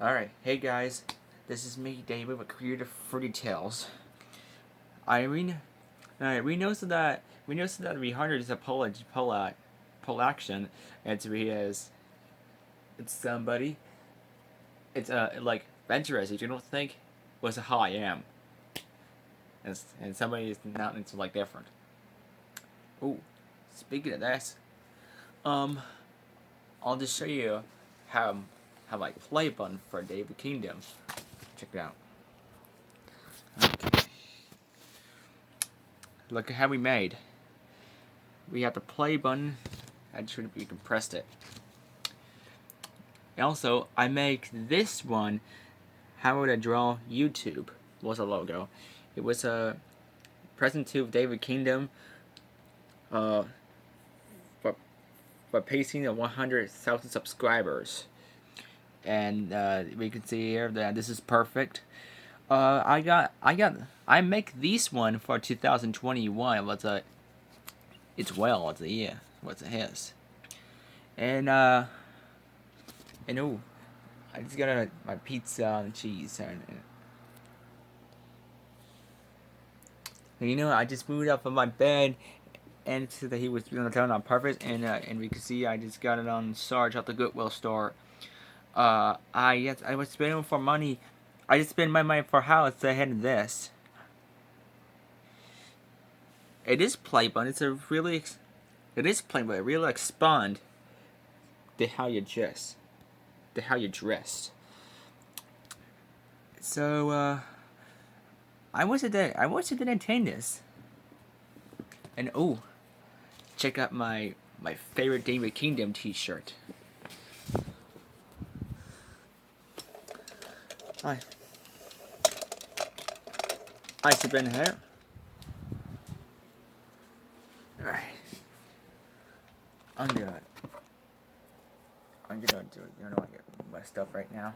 Alright, hey guys, this is me, David, with Creative Fruity Tales. Irene, alright, we know that Rehunter is a pole action. It's somebody. It's like venturous. You don't think was how I am, and somebody is not into like different. Ooh, speaking of this, um, I'll just show you how my play button for David Kingdom. Check it out. Okay. Look at how we made. We have the play button. I should have compressed it. And also, I make this one. How would I draw YouTube? Was a logo. It was a present to David Kingdom. For pacing of 100,000 subscribers, and we can see here that this is perfect. I make this one for 2021. It's a year. What's a his? And oh, I just got my pizza and cheese and I just moved up from my bed and said that he was gonna turn on purpose, and we can see I just got it on Sarge at the Goodwill store. I was spending for money. I just spend my money for house ahead of this. It is play, but it is play, but it really expand to how you dress, So I want to entertain this, and check out my favorite David Kingdom T-shirt. Hi. I should been here. Alright. I'm gonna do it. I get my stuff right now.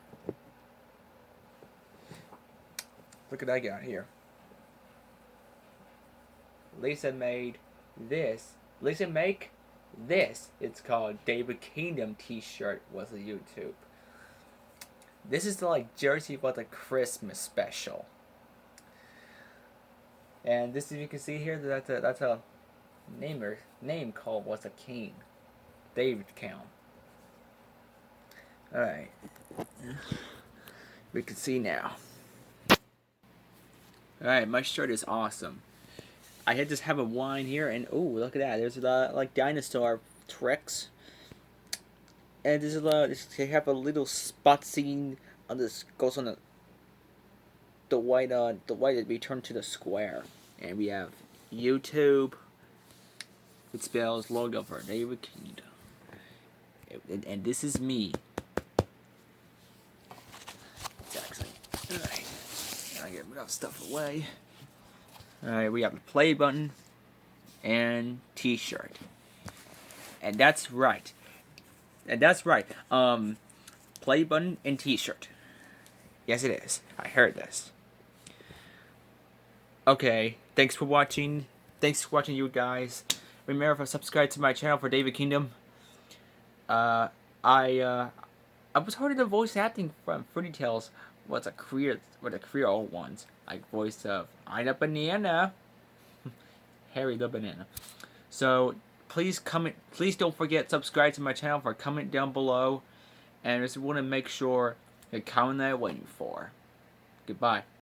Look what I got here. Lisa make this. It's called David Kingdom T-shirt was a YouTube. This is the jersey for the Christmas special. And this, you can see here, that's a name called what's a king, David Count. All right, we can see now. All right, my shirt is awesome. I just have a wine here, and look at that. There's dinosaur tricks. And they have a little spot scene on this, goes on the white that we turn to the square, and we have YouTube. It spells logo for David Kingdom, and this is me. Exactly. All right, I get enough stuff away. All right, we have the play button and T-shirt, and that's right. Play button and T-shirt. Yes, it is. I heard this. Okay, thanks for watching. You guys. Remember to subscribe to my channel for David Kingdom. I was heard the voice acting from Fruity Tales was a Creole ones. Like voice of Ida Banana, Harry the Banana. So please comment. Please don't forget subscribe to my channel. Comment down below, and I just want to make sure the comment that I'm waiting for. Goodbye.